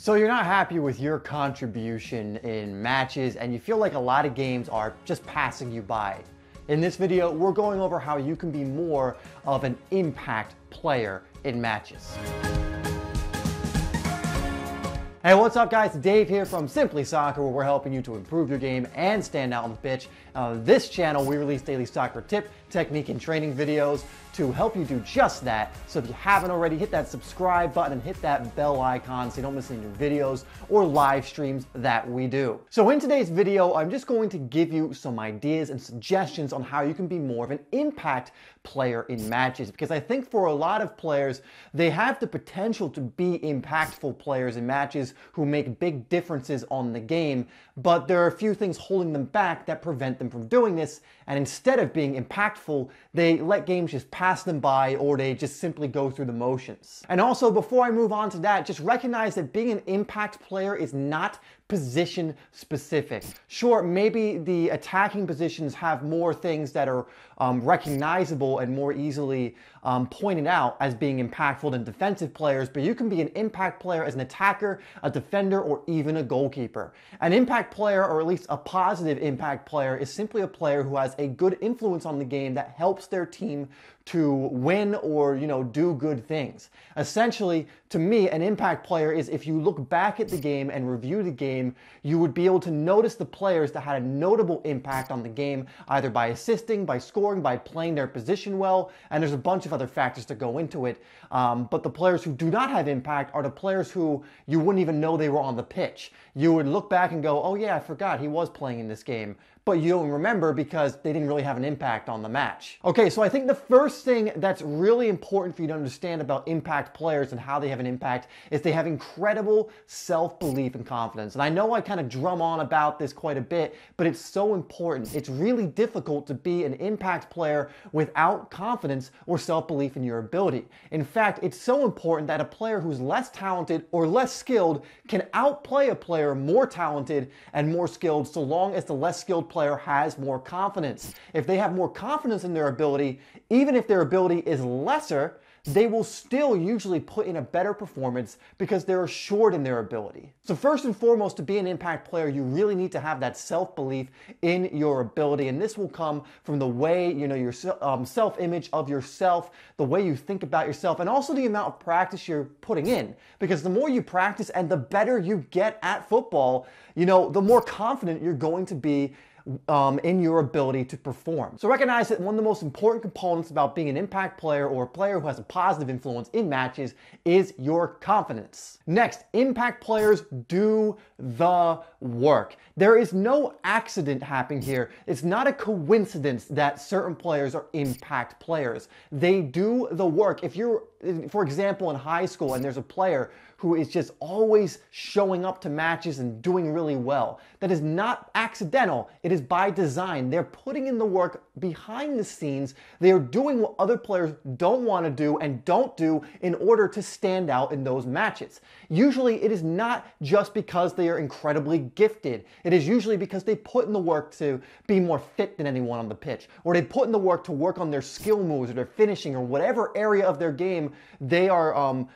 So you're not happy with your contribution in matches and you feel like a lot of games are just passing you by. In this video, we're going over how you can be more of an impact player in matches. Hey, what's up guys? Dave here from SimplySoccer, where we're helping you to improve your game and stand out on the pitch. This channel, we release daily soccer tip, technique, and training videos to help you do just that. So if you haven't already, hit that subscribe button and hit that bell icon so you don't miss any new videos or live streams that we do. So in today's video, I'm just going to give you some ideas and suggestions on how you can be more of an impact player in matches, because I think for a lot of players, they have the potential to be impactful players in matches who make big differences on the game, but there are a few things holding them back that prevent them from doing this, and instead of being impactful, they let games just pass them by, or they just simply go through the motions. And also, before I move on to that, just recognize that being an impact player is not position specific. Sure, maybe the attacking positions have more things that are recognizable and more easily pointed out as being impactful than defensive players, but you can be an impact player as an attacker, a defender, or even a goalkeeper. An impact player, or at least a positive impact player, is simply a player who has a good influence on the game that helps their team to win or, do good things. Essentially, to me, an impact player is if you look back at the game and review the game, you would be able to notice the players that had a notable impact on the game, either by assisting, by scoring, by playing their position well, and there's a bunch of other factors that go into it. But the players who do not have impact are the players who you wouldn't even know they were on the pitch. You would look back and go, oh yeah, I forgot he was playing in this game. But you don't remember because they didn't really have an impact on the match. Okay, so I think the first thing that's really important for you to understand about impact players and how they have an impact is they have incredible self-belief and confidence. And I know I kind of drum on about this quite a bit, but it's so important. It's really difficult to be an impact player without confidence or self-belief in your ability. In fact, it's so important that a player who's less talented or less skilled can outplay a player more talented and more skilled, so long as the less skilled player has more confidence. If they have more confidence in their ability, even if their ability is lesser, they will still usually put in a better performance because they're assured in their ability. So first and foremost, to be an impact player, you really need to have that self-belief in your ability. And this will come from the way, your self-image of yourself, the way you think about yourself, and also the amount of practice you're putting in. Because the more you practice and the better you get at football, the more confident you're going to be in your ability to perform. So recognize that one of the most important components about being an impact player or a player who has a positive influence in matches is your confidence. Next, impact players do the work. There is no accident happening here. It's not a coincidence that certain players are impact players. They do the work. If you're, for example, in high school and there's a player who is just always showing up to matches and doing really well, that is not accidental. It is by design. They're putting in the work behind the scenes. They are doing what other players don't want to do and don't do in order to stand out in those matches. Usually it is not just because they are incredibly gifted. It is usually because they put in the work to be more fit than anyone on the pitch, or they put in the work to work on their skill moves or their finishing or whatever area of their game they are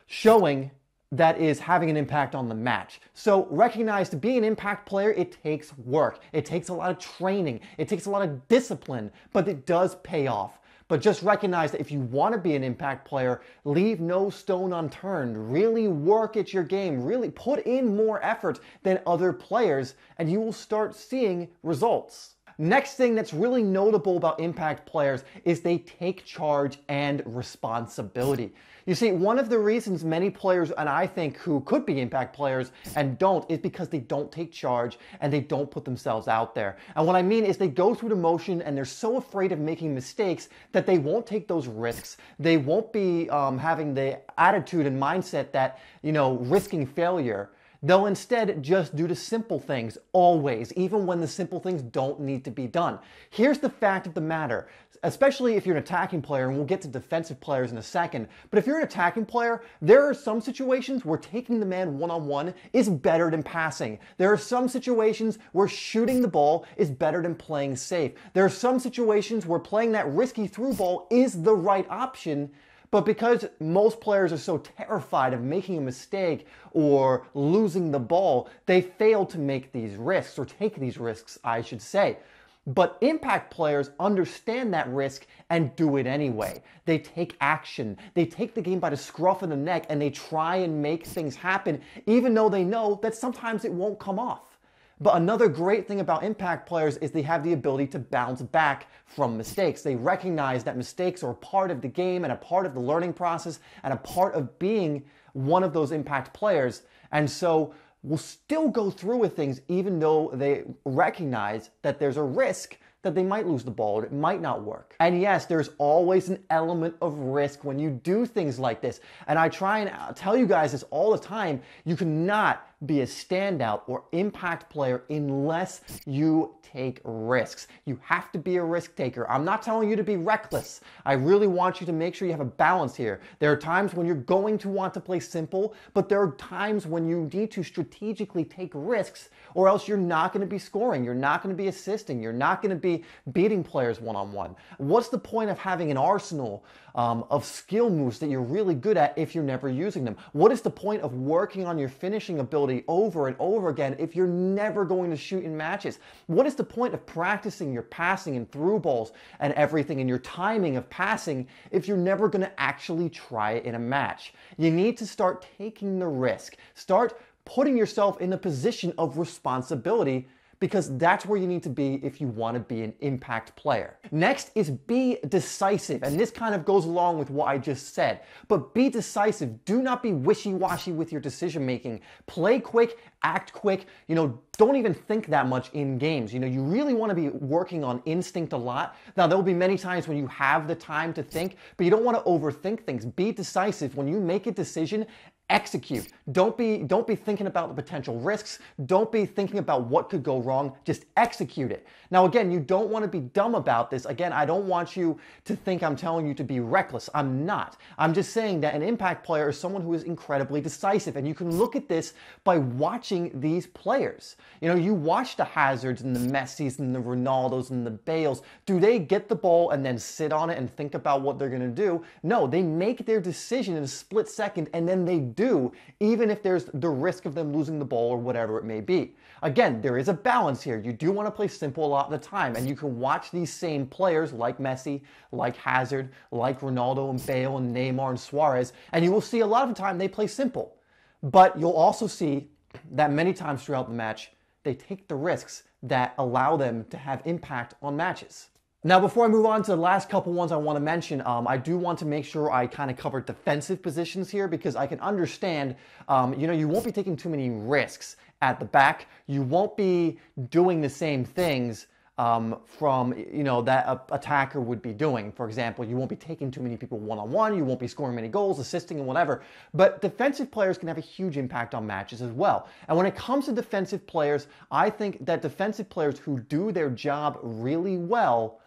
showing that is having an impact on the match. So recognize, to be an impact player, it takes work. It takes a lot of training. It takes a lot of discipline, but it does pay off. But just recognize that if you want to be an impact player, leave no stone unturned. Really work at your game. Really put in more effort than other players, and you will start seeing results. Next thing that's really notable about impact players is they take charge and responsibility. You see, one of the reasons many players, and I think who could be impact players and don't, is because they don't take charge and they don't put themselves out there. And what I mean is they go through the motion and they're so afraid of making mistakes that they won't take those risks. They won't be having the attitude and mindset that, risking failure. They'll instead just do the simple things, always, even when the simple things don't need to be done. Here's the fact of the matter, especially if you're an attacking player, and we'll get to defensive players in a second, but if you're an attacking player, there are some situations where taking the man one-on-one is better than passing. There are some situations where shooting the ball is better than playing safe. There are some situations where playing that risky through ball is the right option, But because most players are so terrified of making a mistake or losing the ball, they fail to make these risks, or take these risks, I should say. But impact players understand that risk and do it anyway. They take action. They take the game by the scruff of the neck and they try and make things happen, even though they know that sometimes it won't come off. But another great thing about impact players is they have the ability to bounce back from mistakes. They recognize that mistakes are a part of the game and a part of the learning process and a part of being one of those impact players. And so will still go through with things even though they recognize that there's a risk that they might lose the ball or it might not work. And yes, there's always an element of risk when you do things like this. And I try and tell you guys this all the time. You cannot be a standout or impact player unless you take risks. You have to be a risk taker. I'm not telling you to be reckless. I really want you to make sure you have a balance here. There are times when you're going to want to play simple, but there are times when you need to strategically take risks, or else you're not going to be scoring. You're not going to be assisting. You're not going to be beating players one-on-one. What's the point of having an arsenal of skill moves that you're really good at if you're never using them? What is the point of working on your finishing ability over and over again if you're never going to shoot in matches? What is the point of practicing your passing and through balls and everything and your timing of passing if you're never going to actually try it in a match? You need to start taking the risk. Start putting yourself in a position of responsibility, because that's where you need to be if you want to be an impact player. Next is be decisive, and this kind of goes along with what I just said. But be decisive. Do not be wishy-washy with your decision making. Play quick, act quick. Don't even think that much in games. You really want to be working on instinct a lot. Now, there will be many times when you have the time to think, but you don't want to overthink things. Be decisive. When you make a decision, execute. Don't be thinking about the potential risks. Don't be thinking about what could go wrong. Just execute it. Now, again, you don't want to be dumb about this. Again, I don't want you to think I'm telling you to be reckless. I'm not. I'm just saying that an impact player is someone who is incredibly decisive. And you can look at this by watching these players. You watch the Hazards and the Messis and the Ronaldos and the Bales. Do they get the ball and then sit on it and think about what they're going to do? No, they make their decision in a split second, and then they do, even if there's the risk of them losing the ball or whatever it may be. Again, there is a balance here. You do want to play simple a lot of the time, and you can watch these same players like Messi, like Hazard, like Ronaldo and Bale and Neymar and Suarez, and you will see a lot of the time they play simple. But you'll also see that many times throughout the match, they take the risks that allow them to have impact on matches. Now, before I move on to the last couple ones I want to mention, I do want to make sure I kind of cover defensive positions here, because I can understand, you won't be taking too many risks at the back. You won't be doing the same things that attacker would be doing. For example, you won't be taking too many people one-on-one. You won't be scoring many goals, assisting, and whatever. But defensive players can have a huge impact on matches as well. And when it comes to defensive players, I think that defensive players who do their job really well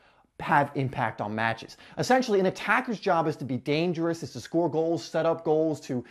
have impact on matches. Essentially, an attacker's job is to be dangerous, is to score goals, set up goals, to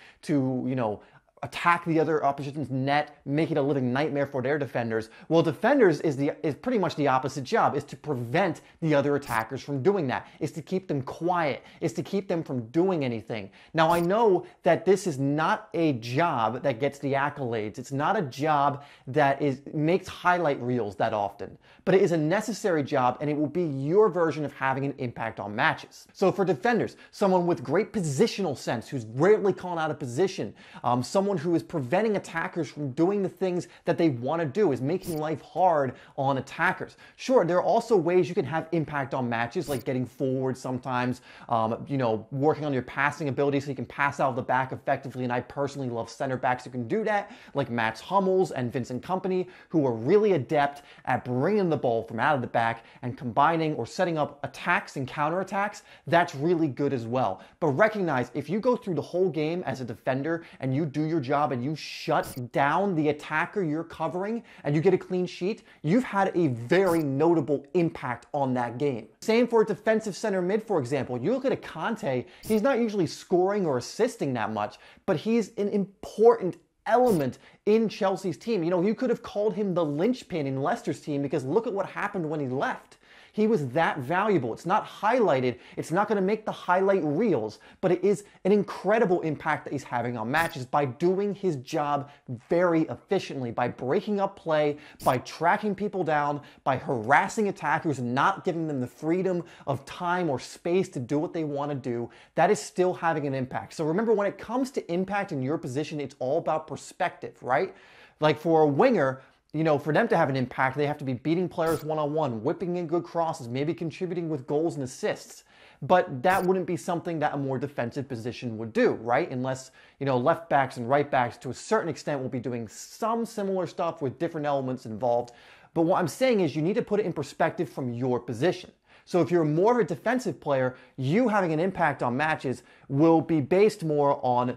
attack the other opposition's net, make it a living nightmare for their defenders. Well, defenders is pretty much the opposite job, is to prevent the other attackers from doing that, is to keep them quiet, is to keep them from doing anything. Now, I know that this is not a job that gets the accolades. It's not a job that makes highlight reels that often, but it is a necessary job, and it will be your version of having an impact on matches. So for defenders, someone with great positional sense, who's rarely calling out of position, someone who is preventing attackers from doing the things that they want to do, is making life hard on attackers. Sure, there are also ways you can have impact on matches, like getting forward sometimes, working on your passing ability so you can pass out of the back effectively, and I personally love center backs who can do that, like Mats Hummels and Vincent Kompany, who are really adept at bringing the ball from out of the back and combining or setting up attacks and counterattacks. That's really good as well. But recognize, if you go through the whole game as a defender and you do your job and you shut down the attacker you're covering and you get a clean sheet, you've had a very notable impact on that game. Same for a defensive center mid, for example. You look at a Conte, he's not usually scoring or assisting that much, but he's an important element in Chelsea's team. You could have called him the linchpin in Leicester's team, because look at what happened when he left. He was that valuable. It's not highlighted. It's not going to make the highlight reels, but it is an incredible impact that he's having on matches by doing his job very efficiently, by breaking up play, by tracking people down, by harassing attackers and not giving them the freedom of time or space to do what they want to do. That is still having an impact. So remember, when it comes to impact in your position, it's all about perspective, right? Like for a winger, for them to have an impact, they have to be beating players one-on-one, whipping in good crosses, maybe contributing with goals and assists. But that wouldn't be something that a more defensive position would do, right? Unless, left backs and right backs to a certain extent will be doing some similar stuff with different elements involved. But what I'm saying is you need to put it in perspective from your position. So if you're more of a defensive player, you having an impact on matches will be based more on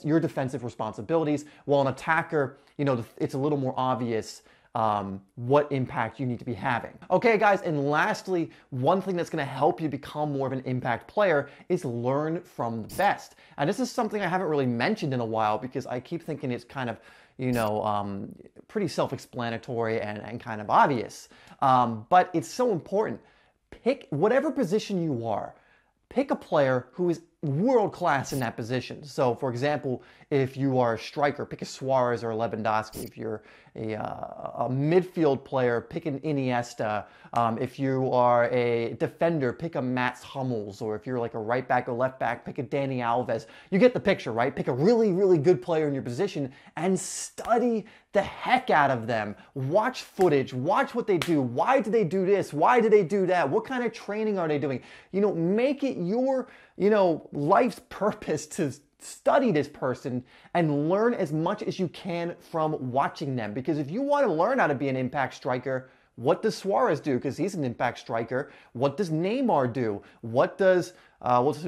your defensive responsibilities, while an attacker, it's a little more obvious what impact you need to be having. Okay, guys, and lastly, one thing that's going to help you become more of an impact player is learn from the best. And this is something I haven't really mentioned in a while because I keep thinking it's kind of, pretty self-explanatory and kind of obvious. But it's so important. Pick whatever position you are. Pick a player who is world class in that position. So, for example, if you are a striker, pick a Suarez or a Lewandowski. If you're a midfield player, pick an Iniesta. If you are a defender, pick a Mats Hummels. Or if you're like a right back or left back, pick a Dani Alves. You get the picture, right? Pick a really, really good player in your position and study the heck out of them. Watch footage. Watch what they do. Why do they do this? Why do they do that? What kind of training are they doing? Make it your life's purpose to study this person and learn as much as you can from watching them. Because if you want to learn how to be an impact striker, what does Suarez do? Because he's an impact striker. What does Neymar do? What does Costa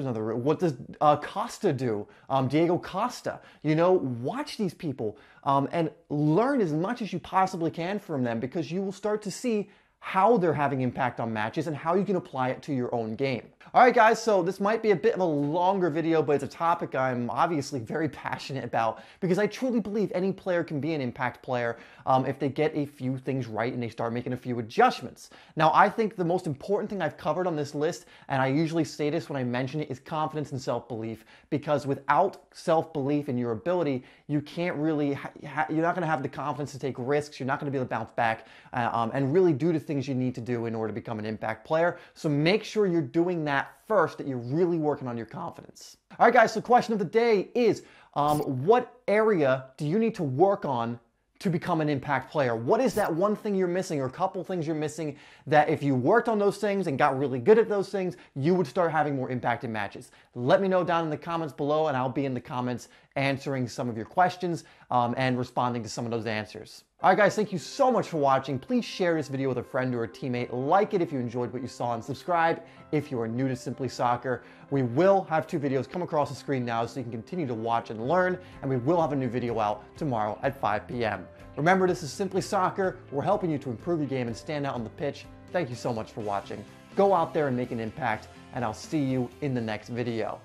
do? Diego Costa. Watch these people and learn as much as you possibly can from them, because you will start to see how they're having impact on matches and how you can apply it to your own game. All right, guys, so this might be a bit of a longer video, but it's a topic I'm obviously very passionate about because I truly believe any player can be an impact player if they get a few things right and they start making a few adjustments. Now, I think the most important thing I've covered on this list, and I usually say this when I mention it, is confidence and self-belief, because without self-belief in your ability, you can't really, you're not going to have the confidence to take risks, you're not going to be able to bounce back and really do the things you need to do in order to become an impact player. So make sure you're doing that first, that you're really working on your confidence. All right, guys, so question of the day is, what area do you need to work on to become an impact player? What is that one thing you're missing, or a couple things you're missing, that if you worked on those things and got really good at those things, you would start having more impact in matches? Let me know down in the comments below, and I'll be in the comments answering some of your questions and responding to some of those answers. All right, guys, thank you so much for watching. Please share this video with a friend or a teammate. Like it if you enjoyed what you saw, and subscribe if you are new to Simply Soccer. We will have 2 videos come across the screen now so you can continue to watch and learn, and we will have a new video out tomorrow at 5 p.m. Remember, this is Simply Soccer. We're helping you to improve your game and stand out on the pitch. Thank you so much for watching. Go out there and make an impact, and I'll see you in the next video.